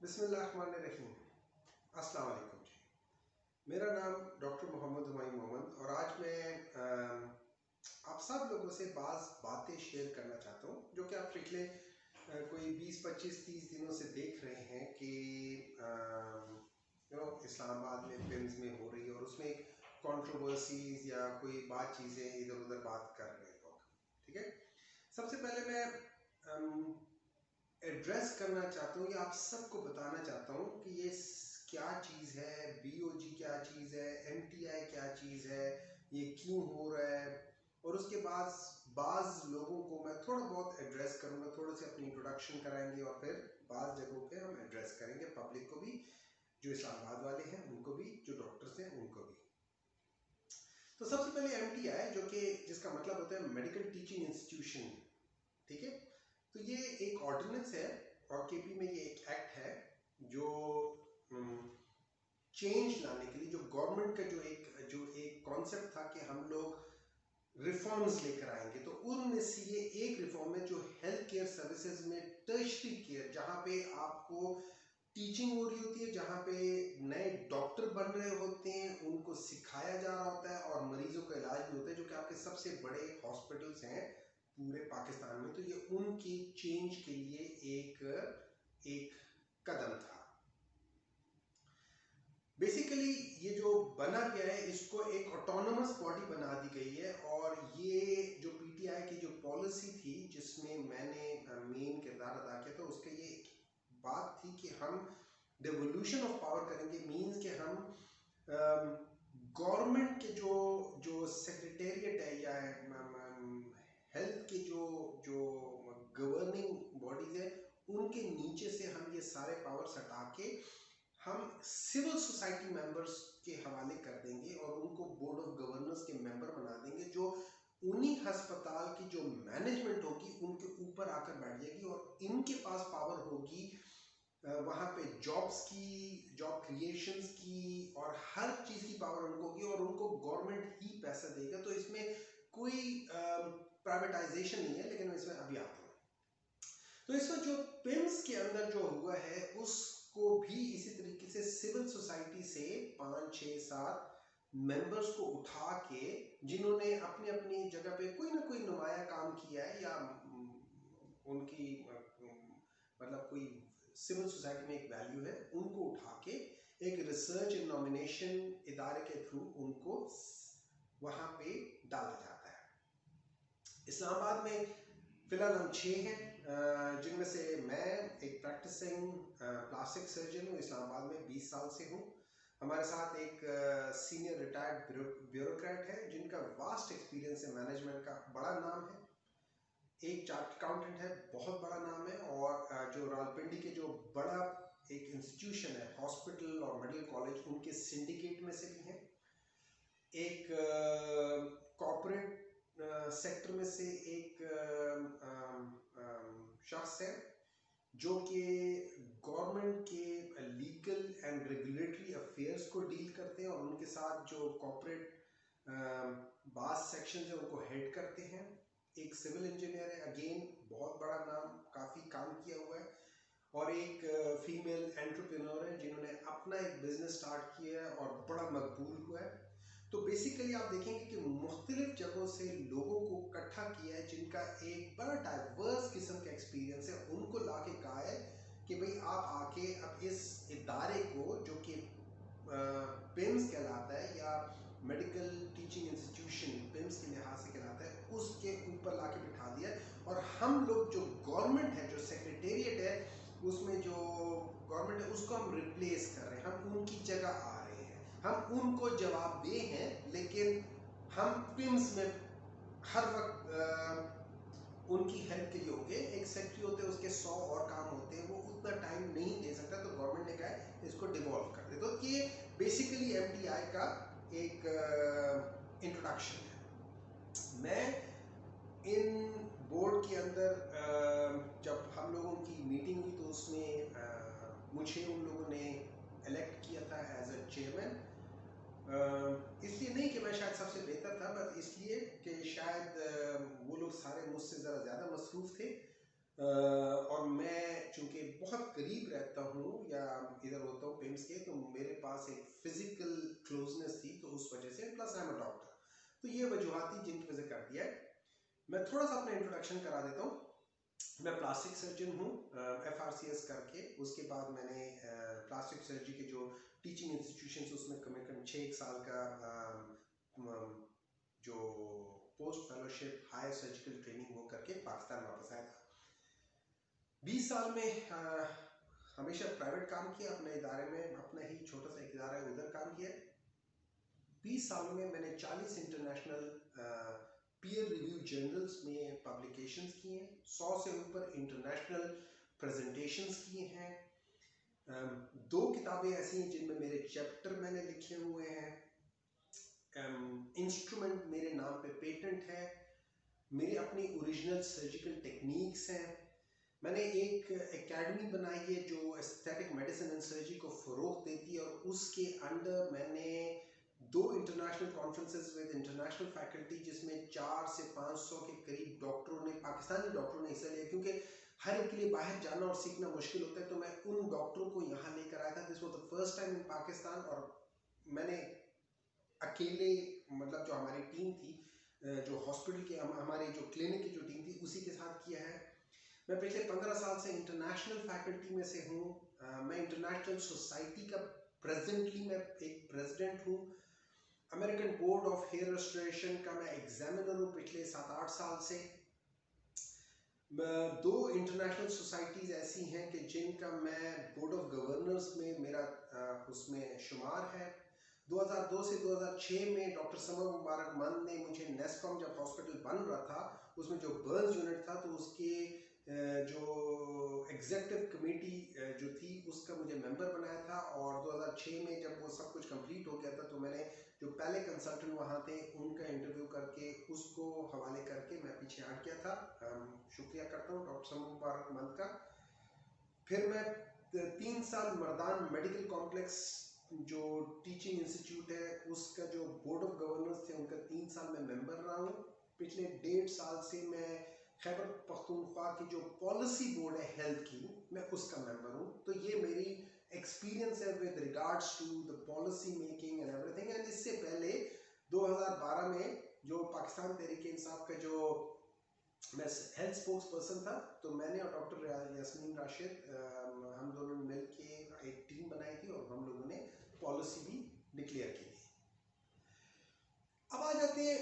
बिस्मिल्लाहिर्रहमानिर्रहीम। अस्सलाम वालेकुम जी। मेरा नाम डॉक्टर मोहम्मद हुमायूं मोहम्मद और आज मैं आप सब लोगों से बाज़ बातें शेयर करना चाहता हूँ जो कि आप पिछले कोई 20, 25, 30 दिनों से देख रहे हैं कि इस्लामाबाद में फिल्म्स में हो रही है और उसमें एक कंट्रोवर्सीज या कोई बात चीज़ें इधर उधर बात कर रहे हैं लोग। ठीक है, सबसे पहले मैं एड्रेस करना चाहता हूँ या आप सबको बताना चाहता हूँ कि ये क्या चीज़ है, बीओजी क्या चीज़ है, एमटीआई क्या चीज़ है, ये क्यों हो रहा है। और उसके बाद बाज़ लोगों को मैं थोड़ा बहुत एड्रेस करूँगा, थोड़े से अपनी इंट्रोडक्शन कराएंगे और फिर बाज़ जगहों पे हम एड्रेस करेंगे पब्लिक को भी, जो इस्लामाबाद वाले हैं उनको भी, जो डॉक्टर्स हैं उनको भी। तो सबसे पहले एमटीआई, जो कि जिसका मतलब होता है मेडिकल टीचिंग इंस्टीट्यूशन। ठीक है, तो ये एक ऑर्डिनेंस है और केपी में ये एक एक्ट है जो चेंज लाने के लिए, जो गवर्नमेंट का जो एक कॉन्सेप्ट था कि हम लोग रिफॉर्म्स लेकर आएंगे, तो उनमें से ये एक रिफॉर्म है जो हेल्थ केयर सर्विसेज में टर्शरी केयर, जहाँ पे आपको टीचिंग हो रही होती है, जहाँ पे नए डॉक्टर बन रहे होते हैं, उनको सिखाया जा रहा होता है और मरीजों का इलाज भी होता है, जो कि आपके सबसे बड़े हॉस्पिटल्स हैं पूरे पाकिस्तान में। तो ये उनकी चेंज के लिए एक कदम था। बेसिकली ये जो बना गया है, इसको एक ऑटोनोमस बॉडी बना दी गई है और ये जो पीटीआई की जो पॉलिसी थी जिसमें मैंने मेन किरदार अदा किया था, उसके ये बात थी कि हम डेवोल्यूशन ऑफ पावर करेंगे। मींस कि हम गवर्नमेंट के जो सेक्रेटेरिएट है या हेल्थ के जो गवर्निंग बॉडीज है, उनके नीचे से हम ये सारे पावर्स हटा के हम सिविल सोसाइटी मेंबर्स के हवाले कर देंगे और उनको बोर्ड ऑफ गवर्नर्स के मेंबर बना देंगे, जो उन्हीं अस्पताल की जो मैनेजमेंट होगी उनके ऊपर आकर बैठ जाएगी और इनके पास पावर होगी वहाँ पे जॉब्स की, जॉब क्रिएशंस की और हर चीज़ की पावर उनको होगी और उनको गवर्नमेंट ही पैसा देगा। तो इसमें कोई प्राइवेटाइजेशन नहीं है, लेकिन मैं इसमें अभी आता हूँ। तो इसमें जो पिम्स के अंदर जो हुआ है उसको भी इसी तरीके से सिविल सोसाइटी से 5, 6, 7 मेंबर्स को उठा के, जिन्होंने अपनी अपनी जगह पे कोई ना कोई नुमाया काम किया है या उनकी मतलब कोई सिविल सोसाइटी में एक वैल्यू है, उनको उठा के एक रिसर्च एंड नॉमिनेशन इदारे के थ्रू उनको वहां पे डाला जाता है। इस्लामाबाद में फिलहाल हम 6 हैं, जिनमें से मैं एक प्रैक्टिसिंग प्लास्टिक सर्जन हूँ, इस्लामाबाद में 20 साल से हूँ। हमारे साथ एक सीनियर रिटायर्ड ब्यूरोक्रेट है जिनका वास्ट एक्सपीरियंस है, मैनेजमेंट का बड़ा नाम है। एक चार्ट अकाउंटेंट है, बहुत बड़ा नाम है। और जो रावलपिंडी के जो बड़ा एक इंस्टीट्यूशन है, हॉस्पिटल और मेडिकल कॉलेज, उनके सिंडिकेट में से भी हैं। एक कॉर्पोरेट सेक्टर में से एक शख्स है जो कि गवर्नमेंट के लीगल एंड रेगुलेटरी अफेयर्स को डील करते हैं और उनके साथ जो कॉर्पोरेट बास सेक्शन है उनको हेड करते हैं। एक सिविल इंजीनियर है, अगेन बहुत बड़ा नाम, काफ़ी काम किया हुआ है। और एक फीमेल एंटरप्रेन्योर है जिन्होंने अपना एक बिजनेस स्टार्ट किया है और बड़ा मकबूल हुआ है। तो बेसिकली आप देखेंगे कि मुख्तलिफ जगहों से लोगों को इकट्ठा किया है जिनका एक बड़ा डाइवर्स किस्म का एक्सपीरियंस है, उनको ला के कहा है कि भाई आप आके अब इस इदारे को, जो कि पिम्स कहलाता है या मेडिकल टीचिंग इंस्टीट्यूशन पिम्स के लिहाज से कहलाता है, उसके ऊपर ला के बिठा दिया। और हम लोग जो गवर्नमेंट है, जो सेक्रेटेरिएट है, उसमें जो गवर्नमेंट है उसको हम रिप्लेस कर रहे हैं, हम उनकी जगह आ रहे हैं, हम उनको जवाबदेह हैं। लेकिन हम पिम्स में हर वक्त उनकी हेल्प के लिए होंगे। एक सेक्रेटरी होते हैं, उसके 100 और काम होते हैं, वो उतना टाइम नहीं दे सकता, तो गवर्नमेंट ने कहा है इसको डिवॉल्व कर दे। तो ये बेसिकली एमटीआई का एक इंट्रोडक्शन है। मैं इन बोर्ड के अंदर जब हम लोगों की मीटिंग हुई तो उसमें मुझे उन लोगों ने इलेक्ट किया था एज अ चेयरमैन। इसलिए नहीं कि मैं शायद सबसे बेहतर था, बस इसलिए कि शायद वो लोग सारे मुझसे ज़रा ज़्यादा मसरूफ़ थे और मैं चूंकि बहुत करीब रहता हूँ या इधर होता हूँ पिम्स के, तो मेरे पास एक फिजिकल क्लोजनेस थी, तो उस वजह से, plus I am a doctor, तो ये वजूहत थी जिनकी वजह कर दिया है। मैं थोड़ा सा अपना इंट्रोडक्शन करा देता हूँ। मैं प्लास्टिक सर्जन हूँ FRCS करके। उसके बाद मैंने प्लास्टिक सर्जरी के जो टीचिंग इंस्टीट्यूशन उसमें कम से कम 6 साल का जो post fellowship higher surgical training वो करके पाकिस्तान वापस आया था। 20 साल में हमेशा प्राइवेट काम किया, अपने इदारे में, अपना ही छोटा सा एक इदारा है उधर काम किया। 20 सालों में मैंने 40 इंटरनेशनल पीयर रिव्यू जर्नल्स में पब्लिकेशंस किए हैं, 100 से ऊपर इंटरनेशनल प्रेजेंटेशंस किए हैं। 2 किताबें ऐसी हैं जिनमें मेरे चैप्टर मैंने लिखे हुए हैं। इंस्ट्रूमेंट मेरे नाम पे पेटेंट है। मेरी अपनी ओरिजिनल सर्जिकल टेक्निक्स हैं। मैंने एक एकेडमी बनाई है जो एस्थेटिक मेडिसिन एंड सर्जरी को फ़रोग़ देती है, और उसके अंडर मैंने 2 international conferences with international faculty, जिसमें 400 से 500 के करीब डॉक्टरों ने, पाकिस्तानी डॉक्टरों ने हिस्सा लिया, क्योंकि हर एक के लिए बाहर जाना और सीखना मुश्किल होता है। तो मैं उन डॉक्टरों को यहाँ लेकर आया था। This was the first time in Pakistan, और मैंने अकेले, मतलब जो हमारी टीम थी, जो हॉस्पिटल के हमारे जो क्लिनिक की जो टीम थी, उसी के साथ किया है। मैं पिछले 15 साल से इंटरनेशनल फैकल्टी में से हूँ। मैं इंटरनेशनल सोसाइटी का प्रेजेंटली मैं एक प्रेसिडेंट हूँ। American board of hair restoration का मैं एग्जामिनर हूँ पिछले 7-8 साल से। 2 इंटरनेशनल सोसाइटीज़ ऐसी हैं कि जिनका मैं बोर्ड ऑफ गवर्नर्स में मेरा उसमें शुमार है। 2002 से 2006 में डॉक्टर समर मुबारक मंद ने मुझे नेस्कॉम, जब हॉस्पिटल बन रहा था, उसमें जो बर्न्स यूनिट था, तो उसके जो एग्जीक्यूटिव कमेटी जो थी उसका मुझे मेंबर बनाया था। और 2006 में जब वो सब कुछ कंप्लीट हो गया था, तो मैंने जो पहले कंसल्टेंट वहाँ थे उनका इंटरव्यू करके उसको हवाले करके मैं पीछे हट गया था। शुक्रिया करता हूँ डॉक्टर समर मुबारक मंद का। फिर मैं 3 साल मर्दान मेडिकल कॉम्प्लेक्स जो टीचिंग इंस्टीट्यूट है उसका जो बोर्ड ऑफ गवर्नर्स थे उनका 3 साल में मेंबर रहा हूँ। पिछले 1.5 साल से मैं खैबर पख्तूनख्वा की जो पॉलिसी बोर्ड है हेल्थ की, मैं उसका मेंबर हूँ। तो ये मेरी एक्सपीरियंस है with regards to the policy making and everything. And इससे पहले 2012 में जो पाकिस्तान तहरीक इंसाफ का जो मैं हेल्थ स्पोक्स पर्सन था, तो मैंने और डॉक्टर यास्मीन राशिद हम दोनों ने मिल के एक टीम बनाई थी और हम लोगों ने पॉलिसी भी डिक्लेयर की थी। अब आ जाते हैं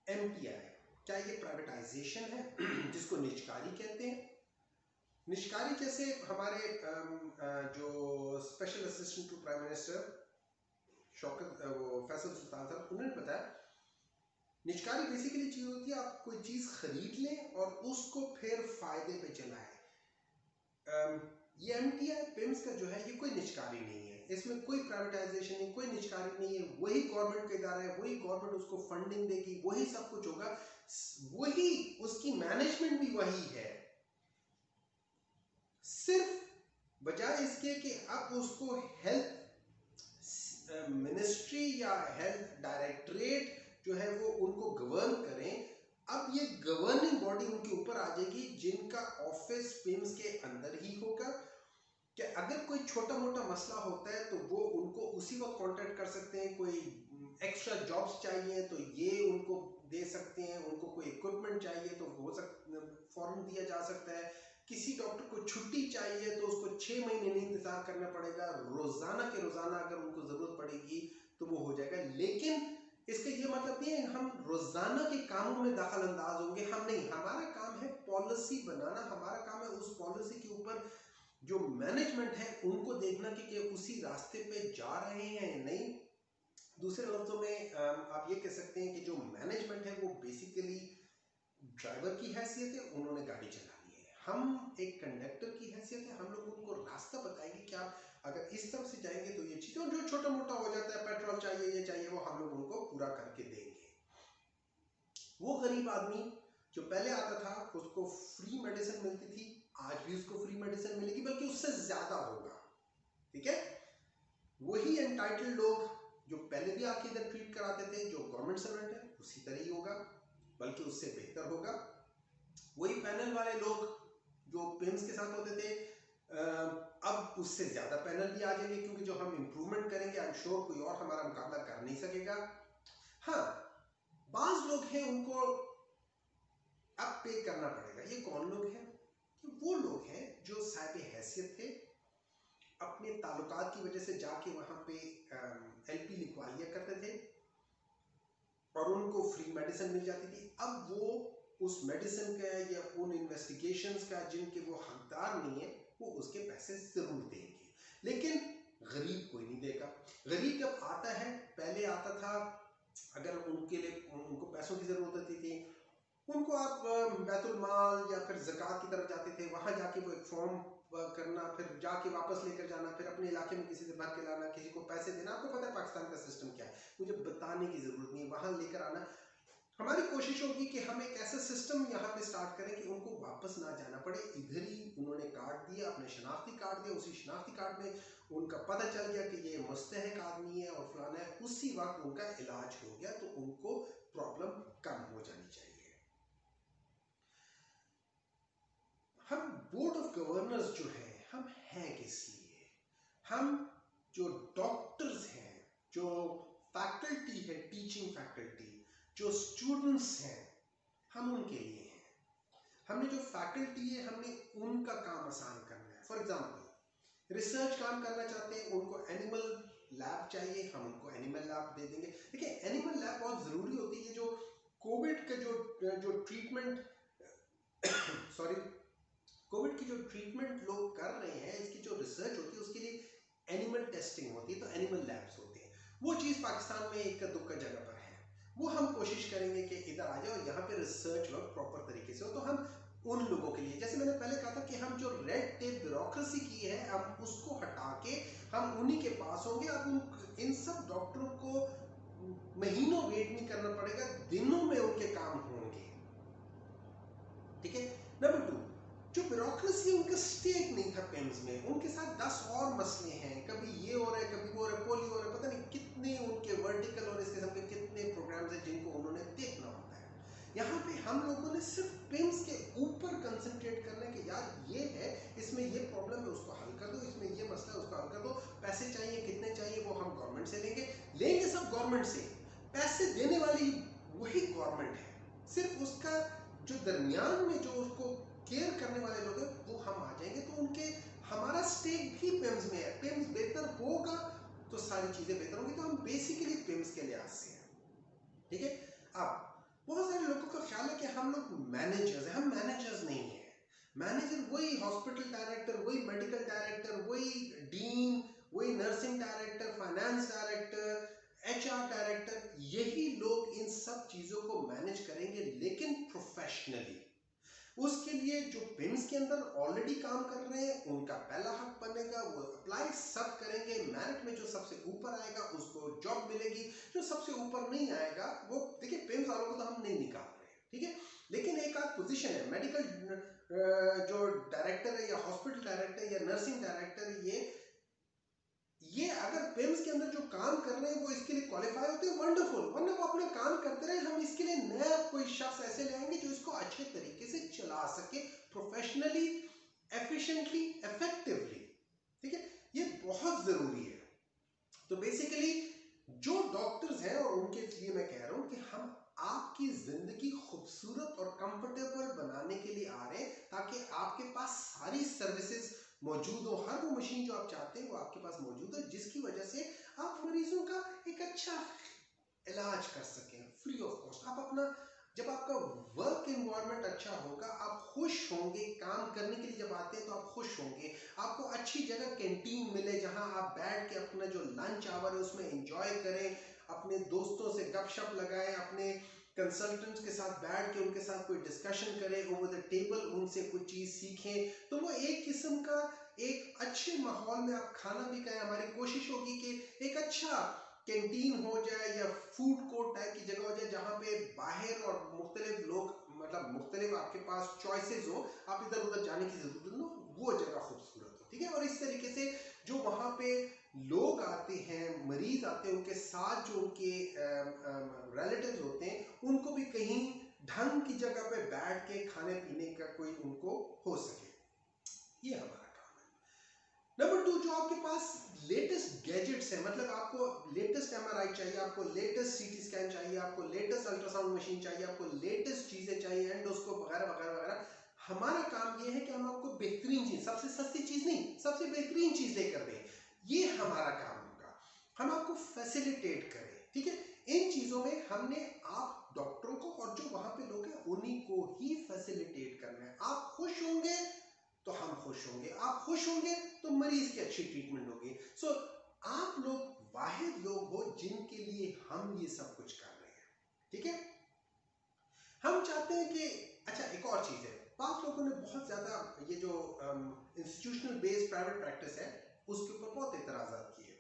MPI। क्या ये प्राइवेटाइजेशन है जिसको निजकारी कहते हैं? निजकारी जैसे हमारे जो special assistant to prime minister Shaukat Faisal Sultan sahab, उन्होंने बताया निजकारी बेसिकली चीज होती है आप कोई चीज खरीद लें और उसको फिर फायदे पे चलाएं। ये MPI पिम्स का जो है ये कोई निजकारी नहीं है, इसमें कोई प्राइवेटाइजेशन नहीं, कोई निजकारी नहीं है। वही गवर्नमेंट का इदारा है, वही गवर्नमेंट उसको फंडिंग देगी, वही सब कुछ होगा, वही उसकी मैनेजमेंट भी वही है। सिर्फ बजाय इसके कि आप उसको हेल्थ मिनिस्ट्री या हेल्थ डायरेक्टरेट जो है वो उनको गवर्न करें, अब ये गवर्निंग बॉडी उनके ऊपर आ जाएगी जिनका ऑफिस पिम्स के अंदर ही होगा। कि अगर कोई छोटा मोटा मसला होता है तो वो उनको उसी वक्त कांटेक्ट कर सकते हैं। कोई एक्स्ट्रा जॉब्स चाहिए तो ये उनको दे सकते हैं, उनको कोई इक्विपमेंट चाहिए तो हो फौरन दिया जा सकता है। किसी डॉक्टर को छुट्टी चाहिए तो उसको 6 महीने नहीं इंतजार करना पड़ेगा, रोजाना के रोजाना अगर उनको जरूरत पड़ेगी तो वो हो जाएगा। लेकिन इसका ये मतलब नहीं है हम रोजाना के कामों में दखल अंदाज होंगे, हम नहीं। हमारा काम है पॉलिसी बनाना, हमारा काम है उस पॉलिसी के ऊपर जो मैनेजमेंट है उनको देखना कि उसी रास्ते पे जा रहे हैं या नहीं। दूसरे लफ्जों में आप ये कह सकते हैं कि जो मैनेजमेंट है वो बेसिकली ड्राइवर की हैसियत है, उन्होंने गाड़ी चलानी है। हम एक कंडक्टर की हैसियत है, हम लोग उनको रास्ता बताएंगे कि आप अगर इस तरफ से जाएंगे तो ये चीज, और जो छोटा मोटा हो जाता है, पेट्रोल चाहिए, ये चाहिए, वो हम लोग उनको पूरा करके देंगे। वो गरीब आदमी जो पहले आता था उसको फ्री मेडिसिन मिलती थी, आज भी उसको फ्री मेडिसिन मिलेगी, बल्कि उससे ज्यादा होगा। ठीक है, वही एंटाइटल्ड लोग जो पहले भी आके इधर ट्रीट कराते थे, जो गवर्नमेंट सर्वेंट है, उसी तरह ही होगा, बल्कि उससे बेहतर होगा। वही पैनल वाले लोग जो पिम्स के साथ होते थे, अब उससे ज्यादा पैनल भी आ जाएंगे, क्योंकि जो हम इंप्रूवमेंट करेंगे आई एम श्योर कोई और हमारा मुकाबला कर नहीं सकेगा। हाँ, बाज लोग हैं उनको अब पे करना पड़ेगा। ये कौन लोग हैं? वो लोग हैं जो साहिब हैसियत थे, अपने ताल्लुकात की वजह से जाके वहां पे LP लिखवा लिया करते थे और उनको फ्री मेडिसिन मिल जाती थी। अब वो उस मेडिसिन का या उन इन्वेस्टिगेशंस का जिनके वो हकदार नहीं है, वो उसके पैसे जरूर देंगे, लेकिन गरीब कोई नहीं देगा। गरीब जब आता है, पहले आता था, अगर उनके लिए उनको पैसों की जरूरत होती थी, उनको आप बैतुल माल या फिर ज़कात की तरफ जाते थे, वहां जाके वो एक फॉर्म करना, फिर जाके वापस लेकर जाना, फिर अपने इलाके में किसी से भर के लाना, किसी को पैसे देना। आपको पता है पाकिस्तान का सिस्टम क्या है, मुझे बताने की जरूरत नहीं, वहां लेकर आना। हमारी कोशिश होगी कि हम एक ऐसा सिस्टम यहाँ पे स्टार्ट करें कि उनको वापस ना जाना पड़े। इधर ही उन्होंने कार्ड दिया, अपने शनाख्ती कार्ड दिया, उसी शनाख्ती कार्ड में उनका पता चल गया कि ये मुस्तहक आदमी है और फलाना है, उसी वक्त उनका इलाज हो गया, तो उनको प्रॉब्लम कम हो जानी चाहिए। हम बोर्ड ऑफ गवर्नर्स जो है, हम हैं किस लिए? हम जो डॉक्टर्स हैं, जो फैकल्टी है, टीचिंग फैकल्टी, जो स्टूडेंट्स हैं, हम उनके लिए हैं। हमने जो फैकल्टी है, हमने उनका काम आसान करना है। फॉर एग्जांपल रिसर्च काम करना चाहते हैं, उनको एनिमल लैब चाहिए, हम उनको एनिमल लैब दे देंगे। देखिए, एनिमल लैब बहुत जरूरी होती है। जो कोविड का जो ट्रीटमेंट सॉरी कोविड की जो ट्रीटमेंट लोग कर रहे हैं, इसकी जो रिसर्च होती है, उसके लिए एनिमल टेस्टिंग होती है, तो एनिमल लैब्स होते हैं। वो चीज़ पाकिस्तान में एक दुक्का जगह पर है, वो हम कोशिश करेंगे कि इधर आ जाए और यहाँ पे रिसर्च वर्क प्रॉपर तरीके से हो। तो हम उन लोगों के लिए, जैसे मैंने पहले कहा था कि हम जो रेड टेप ब्यूरोक्रेसी की है, हम उसको हटा के हम उन्हीं के पास होंगे। अब इन सब डॉक्टरों को महीनों वेट नहीं करना पड़ेगा, दिनों में उनके काम होंगे। ठीक है। नंबर 2, जो ब्यूरोक्रेसी उनका स्टेक नहीं था पेम्स में, उनके साथ 10 और मसले हैं, कभी ये हो रहा है, कभी वो हो रहा है, पोलियो हो रहा है, पता नहीं कितने उनके वर्टिकल और इस किस्म के कितने प्रोग्राम्स हैं जिनको उन्होंने देखना होता है। यहाँ पे हम लोगों ने सिर्फ पेम्स के ऊपर कंसंट्रेट करने के, यार ये है, इसमें ये प्रॉब्लम है, उसको हल कर दो, इसमें ये मसला है, उसको हल कर दो, पैसे चाहिए, कितने चाहिए, वो हम गवर्नमेंट से लेंगे सब गवर्नमेंट से। पैसे देने वाली वही गवर्नमेंट है, सिर्फ उसका जो दरमियान में जो उसको केयर करने वाले लोग हैं, वो हम आ जाएंगे, तो उनके हमारा स्टेक भी पेम्स में है। पेम्स बेहतर होगा तो सारी चीजें बेहतर होंगी, तो हम बेसिकली पेम्स के लिहाज से हैं। ठीक है। अब बहुत सारे लोगों का ख्याल है कि हम लोग मैनेजर्स हैं, हम मैनेजर्स नहीं है। मैनेजर वही हॉस्पिटल डायरेक्टर, वही मेडिकल डायरेक्टर, वही डीन, वही nursing director, finance director, HR director, यही लोग इन सब चीजों को मैनेज करेंगे, लेकिन प्रोफेशनली। उसके लिए जो पिम्स के अंदर ऑलरेडी काम कर रहे हैं, उनका पहला हक बनेगा, वो अप्लाई सब करेंगे, मेरिट में जो सबसे ऊपर आएगा उसको जॉब मिलेगी, जो सबसे ऊपर नहीं आएगा वो, देखिए पिम्स वालों को तो हम नहीं निकाल रहे, ठीक है, लेकिन एक आध पोजीशन है, मेडिकल जो डायरेक्टर है या हॉस्पिटल डायरेक्टर या नर्सिंग डायरेक्टर, ये अगर पिम्स के अंदर जो काम कर रहे हैं वो इसके लिए क्वालिफाई होते हैं, वंडरफुल, वरना वो अपना काम करते रहे। हम इसके लिए नया कोई शख्स ऐसे ले आएंगे जो इसको अच्छे तरीके से चला सके, प्रोफेशनली, एफिशिएंटली, इफेक्टिवली। ठीक है, ये बहुत जरूरी है। तो बेसिकली जो डॉक्टर्स हैं, और उनके लिए मैं कह रहा हूं कि हम आपकी जिंदगी खूबसूरत और कंफर्टेबल बनाने के लिए आ रहे हैं, ताकि आपके पास सारी सर्विसेज मौजूद हो, हर वो मशीन जो आप चाहते हैं वो आपके पास मौजूद है, जिसकी वजह से आप मरीजों का एक अच्छा इलाज कर सकें फ्री ऑफ कॉस्ट। आप अपना, जब आपका वर्क एनवायरनमेंट अच्छा होगा, आप खुश होंगे, काम करने के लिए जब आते हैं तो आप खुश होंगे, आपको अच्छी जगह कैंटीन मिले जहां आप बैठ के अपना जो लंच आवर है उसमें एंजॉय करें, अपने दोस्तों से गपशप लगाएं, अपने कंसल्टेंट्स के साथ बैठ के उनके साथ कोई डिस्कशन करें ओवर द टेबल, उनसे कुछ चीज सीखें, तो वो एक किस्म का एक अच्छे माहौल में आप खाना भी खाएं। हमारी कोशिश होगी कि एक अच्छा कैंटीन हो जाए या फूड कोर्ट टाइप की जगह हो जाए, जहां पे बाहर और मुख्तलिफ लोग, मतलब मुख्तलिफ आपके पास चॉइसेस हो, आप इधर उधर जाने की जरूरत न हो, वो जगह खूबसूरत हो। ठीक है, और इस तरीके से जो वहां पे लोग आते हैं, मरीज आते हैं, उनके साथ जो उनके रिलेटिव्स होते हैं, उनको भी कहीं ढंग की जगह पे बैठ के खाने पीने का कोई उनको हो सके, ये हमारा काम है। नंबर 2, जो आपके पास लेटेस्ट गैजेट्स है, मतलब आपको लेटेस्ट एमआरआई चाहिए, आपको लेटेस्ट सीटी स्कैन चाहिए, आपको लेटेस्ट अल्ट्रासाउंड मशीन चाहिए, आपको लेटेस्ट चीजें चाहिए, एंडोस्कोप वगैरह वगैरह वगैरह, हमारा काम ये है कि हम आपको बेहतरीन चीज, सबसे सस्ती चीज नहीं, सबसे बेहतरीन चीज लेकर दें, ये हमारा काम होगा। हम आपको फैसिलिटेट करें, ठीक है। इन चीजों में हमने आप डॉक्टरों को और जो वहां पे लोग हैं उन्हीं को ही फैसिलिटेट करना है। आप खुश होंगे तो हम खुश होंगे, आप खुश होंगे तो मरीज की अच्छी ट्रीटमेंट होगी। सो आप लोग वाहिद लोग हो जिनके लिए हम ये सब कुछ कर रहे हैं, ठीक है। हम चाहते हैं कि, अच्छा एक और चीज है, आप लोगों ने बहुत ज्यादा ये जो इंस्टीट्यूशनल बेस्ड प्राइवेट प्रैक्टिस है उसके ऊपर बहुत एतराजात किए।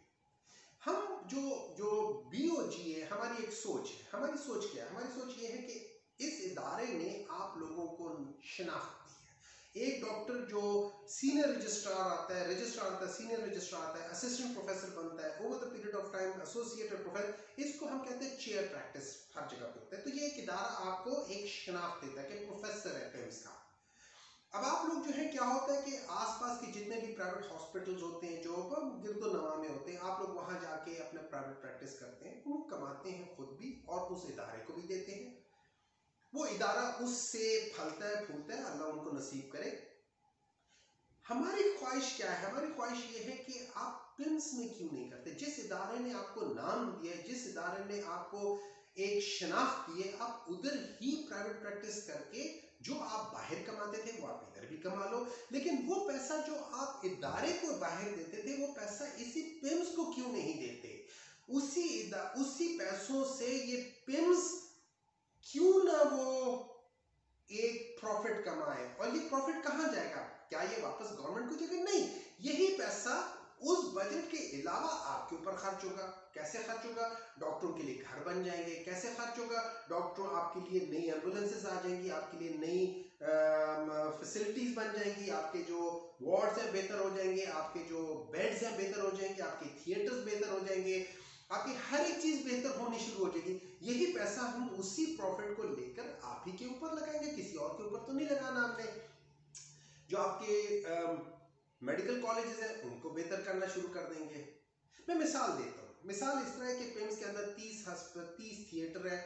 हम जो जो बीओजी है, हमारी एक सोच है, हमारी सोच क्या है, हमारी सोच ये है कि इस इदारे ने आप लोगों को शिनाख्त दी है। एक डॉक्टर जो सीनियर रजिस्ट्रार आता है, सीनियर रजिस्ट्रार आता है, असिस्टेंट प्रोफेसर बनता है, over the period of time associated professor, इसको हम कहते हैं चेयर प्रैक्टिस, हर जगह पे होता है। तो ये एक इदारा आपको एक शिनाख्त देता है कि प्रोफेसर है पेम्स का। अब आप लोग जो है, क्या होता है कि आसपास के जितने भी प्राइवेट हॉस्पिटल्स होते हैं जो गिरदो नवा में होते हैं, आप लोग वहां जाके अपना प्राइवेट प्रैक्टिस करते हैं, वो कमाते हैं खुद भी और उस इदारे को भी देते हैं। वो इदारा उससे फलता है फूलता है, अल्लाह उनको नसीब करे। हमारी ख्वाहिश क्या है, हमारी ख्वाहिश ये है कि आप पिम्स में क्यों नहीं करते। जिस इदारे ने आपको नाम दिया है, जिस इदारे ने आपको एक शनाख्त दी है, आप उधर ही प्राइवेट प्रैक्टिस करके जो आप बाहर कमाते थे वो आप इधर भी कमा लो। लेकिन वो पैसा जो आप इदारे को बाहर देते थे, वो पैसा इसी पिम्स को क्यों नहीं देते। उसी पैसों से ये पिम्स क्यों ना वो एक प्रॉफिट कमाए। और ये प्रॉफिट कहां जाएगा, क्या ये वापस गवर्नमेंट को जाएगा? नहीं, यही पैसा उस बजट के अलावा आपके ऊपर खर्च होगा। कैसे खर्च होगा? डॉक्टरों के लिए घर बन जाएंगे। कैसे खर्च होगा? डॉक्टरों आपके लिए नई एम्बुलेंसेस आ जाएंगी, आपके लिए नई फैसिलिटीज बन जाएंगी, आपके जो वार्ड्स हैं बेहतर हो जाएंगे, आपके जो बेड्स हैं बेहतर हो जाएंगे, आपके थिएटर्स बेहतर हो जाएंगे, आपकी हर एक चीज बेहतर होनी शुरू हो जाएगी। यही पैसा हम उसी प्रॉफिट को लेकर आप ही के ऊपर लगाएंगे, किसी और के ऊपर तो नहीं लगाना हमने। जो आपके मेडिकल कॉलेजेस हैं उनको बेहतर करना शुरू कर देंगे। मैं मिसाल देता हूँ, मिसाल इस तरह है कि पेम्स के अंदर 30 थिएटर है,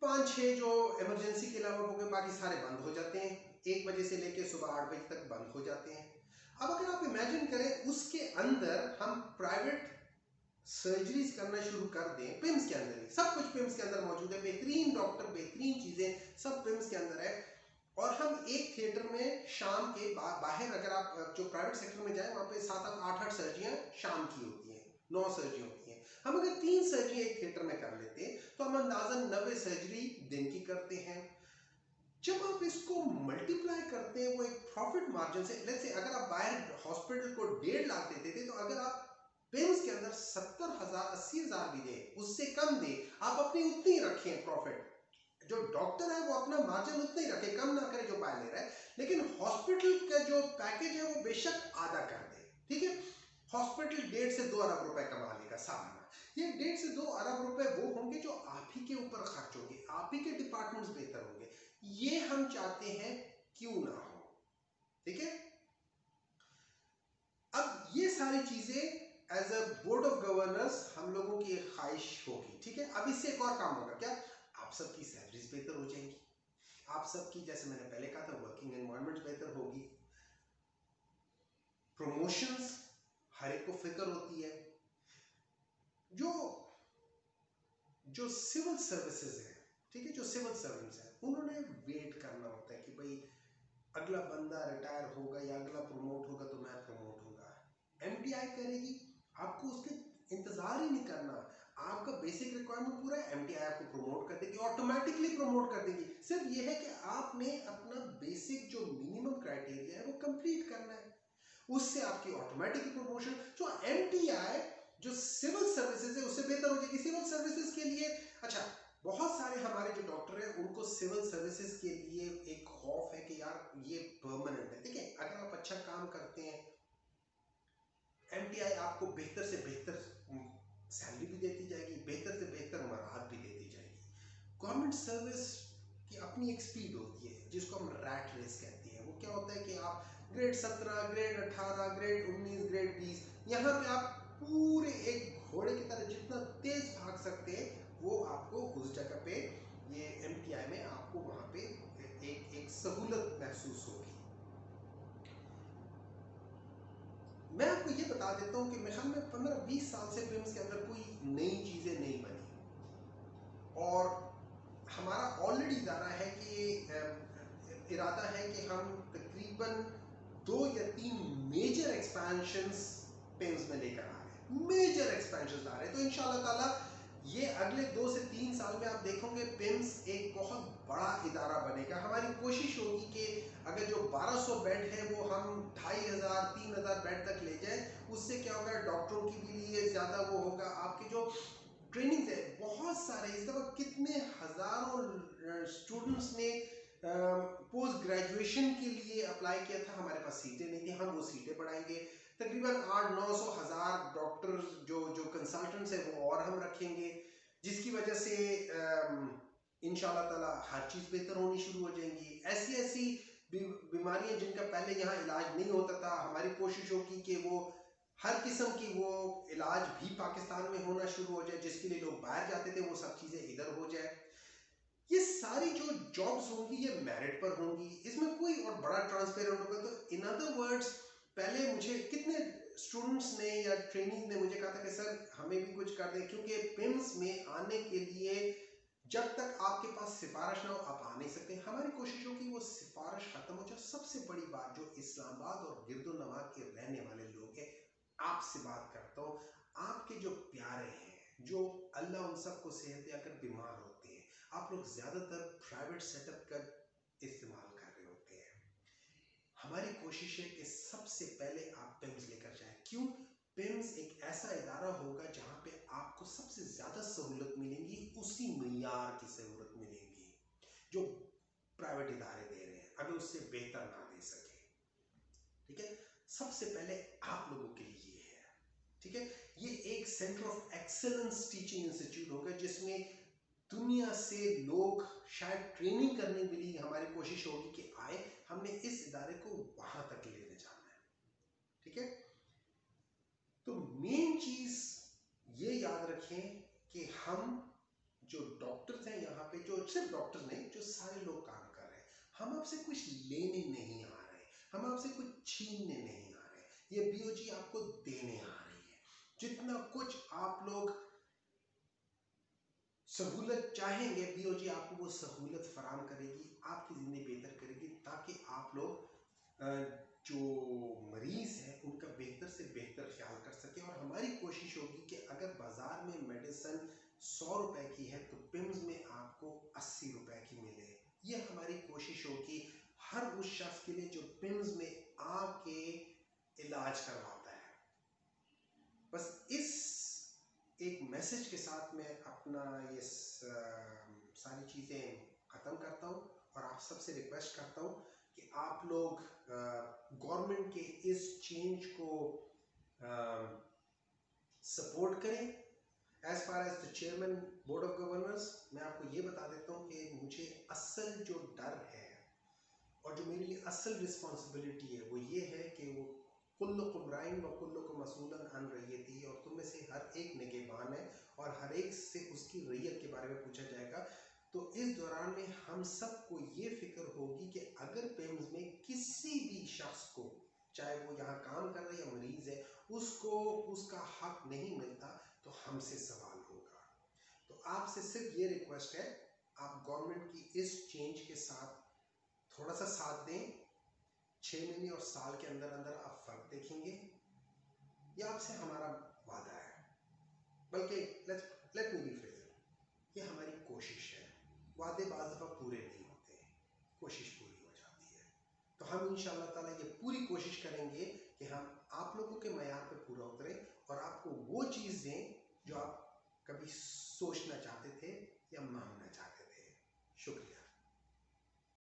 5-6 जो इमरजेंसी के अलावा हो गए, बाकी सारे बंद हो जाते हैं, 1 बजे से लेकर सुबह 8 बजे तक बंद हो जाते हैं। अब अगर आप इमेजिन करें उसके अंदर हम प्राइवेट सर्जरीज करना शुरू कर दें, पिम्स के अंदर ही सब कुछ पिम्स के अंदर मौजूद है, बेहतरीन डॉक्टर, बेहतरीन चीजें सब पिम्स के अंदर है, और हम एक थिएटर में शाम के बाहर अगर आप जो प्राइवेट सेक्टर में जाए वहां पे 7-8 सर्जरियां शाम की होती हैं, 9 सर्जरी होती हैं। हम अगर 3 सर्जरी एक थिएटर में कर लेते हैं तो हम अंदाजन 90 सर्जरी दिन की करते हैं। जब आप इसको मल्टीप्लाई करते हैं वो एक प्रॉफिट मार्जिन से, लेट्स से अगर आप बाहर हॉस्पिटल को 1.5 लाख देते थे, तो अगर आप पेम्स के अंदर 70,000 80,000 भी दे, उससे कम दे, आप अपनी उतनी रखें प्रॉफिट। जो डॉक्टर है वो अपना मार्जिन उतना ही रखे, कम ना करे जो पाए ले रहा है, लेकिन हॉस्पिटल का जो पैकेज है वो बेशक आधा कर दे, ठीक है। हॉस्पिटल 1.5 से 2 अरब रुपए कमा लेगा सालाना। ये 1.5 से 2 अरब रुपए वो होंगे जो आप ही के ऊपर खर्च होंगे, आप ही के डिपार्टमेंट्स बेहतर होंगे। ये हम चाहते हैं क्यों ना हो, ठीक है। अब ये सारी चीजें as a board of governors हम लोगों की एक ख्वाहिश होगी, ठीक है। अब इससे एक और काम होगा, क्या? आप सबकी सैलरीज बेहतर हो जाएंगी, आप सबकी, जैसे मैंने पहले कहा था, वर्किंग एनवायरनमेंट बेहतर होगी, प्रमोशंस हर एक को फिक्र होती है। जो जो सिविल सर्विसेज है, ठीक है, जो सिविल सर्वेंट्स हैं, उन्होंने वेट करना होता है कि भाई अगला बंदा रिटायर होगा या अगला प्रमोट होगा तो मैं प्रमोट होगा। एमटीआई करेगी, आपको उसके इंतजार ही नहीं करना, आपका बेसिक रिक्वायरमेंट पूरा है, एमटीआई आपको प्रमोट कर देगी, ऑटोमेटिकली प्रमोट कर देगी। सिर्फ ये है कि आपने अपना बेसिक जो मिनिमम क्राइटेरिया है वो कंप्लीट करना है, उससे आपकी ऑटोमेटिक प्रमोशन। जो एमटीआई जो सिविल सर्विसेज है उससे बेहतर हो जाएगी। सिविल सर्विसेज के लिए, अच्छा, बहुत सारे हमारे जो डॉक्टर हैं उनको सिविल सर्विसेज के लिए एक खौफ है कि यार ये परमानेंट है, ठीक है। अगर आप अच्छा काम करते हैं, एमटीआई आपको बेहतर से बेहतर सैलरी भी देती जाएगी, बेहतर से बेहतर मराहत भी देती जाएगी। गवर्नमेंट सर्विस अपनी एक स्पीड होती है जिसको हम रैट रेस कहते हैं। वो क्या होता है कि आप ग्रेड 17, ग्रेड 18, ग्रेड 19, ग्रेड 20, यहाँ पे आप पूरे एक घोड़े की तरह जितना तेज भाग सकते हैं वो आपको उस जगह पे ये MTI में आपको वहाँ पे एक सहूलत महसूस होगी। मैं आपको ये बता देता हूँ कि मेरे ख्याल में 15-20 साल से पिम्स के अंदर कोई नई चीज़ें नहीं बनी और हमारा ऑलरेडी इरादा है कि हम तकरीबन 2 या 3 मेजर एक्सपेंशंस पिम्स में लेकर आ रहे हैं, मेजर एक्सपेंशंस ला रहे हैं। तो इंशाल्लाह ताला ये अगले 2 से 3 साल में आप देखोगे पिम्स एक बहुत बड़ा इदारा बनेगा। हमारी कोशिश होगी कि अगर जो 1200 बेड है वो हम 2500-3000 बेड तक ले जाएं। उससे क्या होगा, डॉक्टरों की भी लिए ज़्यादा वो होगा, आपके जो ट्रेनिंग है बहुत सारे, इस दफ़ा कितने हज़ारों स्टूडेंट्स ने पोस्ट ग्रेजुएशन के लिए अप्लाई किया था, हमारे पास सीटें नहीं थी, हम वो सीटें बढ़ाएंगे। तकरीबन 800-900 डॉक्टर्स जो कंसल्टेंट्स हैं वो और हम रखेंगे, जिसकी वजह से इंशाल्लाह ताला हर चीज़ बेहतर होनी शुरू हो जाएंगी। ऐसी बीमारियां जिनका पहले यहाँ इलाज नहीं होता था, हमारी कोशिश होगी कि वो हर किस्म की वो इलाज भी पाकिस्तान में होना शुरू हो जाए, जिसके लिए लोग बाहर जाते थे वो सब चीज़ें इधर हो जाए। ये सारी जो जॉब्स होंगी ये मेरिट पर होंगी, इसमें कोई और बड़ा ट्रांसपेरेंट होगा। तो इन अदर वर्ड्स, पहले मुझे कितने स्टूडेंट्स ने या ट्रेनिंग ने मुझे कहा था कि सर हमें भी कुछ कर दें, क्योंकि पिम्स में आने के लिए जब तक आपके पास सिफारिश ना हो आप आ नहीं सकते। हमारी कोशिश हो कि वो सिफारिश खत्म हो जाए। सबसे बड़ी बात, जो इस्लामाबाद और गिरदोनवा के रहने वाले लोग हैं, आपसे बात करता हूँ, आपके जो प्यारे हैं, जो अल्लाह उन सबको सेहत दे, अगर बीमार होते हैं, आप लोग ज्यादातर प्राइवेट सेटअप का इस्तेमाल कर रहे होते हैं। हमारी कोशिश है कि सबसे पहले आप पिम्स लेकर जाएं। क्यों? पिम्स एक ऐसा इदारा होगा जहां पे आपको सबसे ज्यादा सहूलत मिलेंगी, उसी मियार की सहूलत मिलेगी जो प्राइवेट इदारे दे रहे हैं, अगर उससे बेहतर ना दे सके। ठीक है, सबसे पहले आप लोगों के लिए ये है। ठीक है, ये एक centre of excellence teaching institute होगा जिसमें दुनिया से लोग शायद ट्रेनिंग करने के लिए, हमारी कोशिश होगी कि आए, हमने इस इदारे को वहां तक लेने जाना है। ठीक है, तो मेन चीज ये याद रखें कि हम जो डॉक्टर्स हैं यहाँ पे, जो सिर्फ डॉक्टर्स नहीं, जो सारे लोग काम कर रहे हैं, हम आपसे कुछ लेने नहीं आ रहे, हम आपसे कुछ छीनने नहीं आ रहे, ये BOG आपको देने आ रही है। जितना कुछ आप लोग सहूलत चाहेंगे, BOG आपको वो सहूलत फराम करेगी, आपकी जिंदगी बेहतर करेगी, ताकि आप लोग जो मरीज हैं उनका बेहतर से बेहतर ख्याल कर सके। और हमारी कोशिश होगी कि अगर बाजार में मेडिसिन 100 रुपए की है तो पिम्स में आपको 80 रुपए की मिले। ये हमारी कोशिश होगी हर उस शख्स के लिए जो पिम्स में आके इलाज करवाता है। बस इस एक मैसेज के साथ मैं अपना ये सारी चीज़ें ख़त्म करता हूँ और आप सबसे रिक्वेस्ट करता हूँ कि आप लोग गवर्नमेंट के इस चेंज को सपोर्ट करें। As far as the chairman board of governors, मैं आपको ये बता देता हूँ कि मुझे असल जो डर है और जो मेरे लिए असल रिस्पॉन्सिबिलिटी है वो ये है कि वो कुल्लुकुम राइन व कुल्लुकुम मसूलन अन रैयती, और तुम में से हर एक निगहबान है और हर एक से उसकी रैयत के बारे में पूछा जाएगा। तो इस दौरान में हम सबको ये फिक्र होगी कि अगर पिम्स में किसी भी शख्स को, चाहे वो यहाँ काम कर रहे या मरीज है, उसको उसका हक नहीं मिलता तो हमसे सवाल होगा। तो आपसे सिर्फ ये रिक्वेस्ट है, आप गवर्नमेंट की इस चेंज के साथ थोड़ा सा साथ दें। 6 महीने और साल के अंदर अंदर आप फर्क देखेंगे, ये आपसे हमारा वादा है। बल्कि लेट मी रिफ्रेज, ये हमारी कोशिश है। वादे बाज़ दफ़ा पूरे नहीं होते, कोशिश पूरी हो जाती है। तो हम इंशाअल्लाह ताला ये पूरी कोशिश करेंगे कि हम आप लोगों के मयार पे पूरा उतरें और आपको वो चीज़ दें जो आप कभी सोचना चाहते थे या मांगना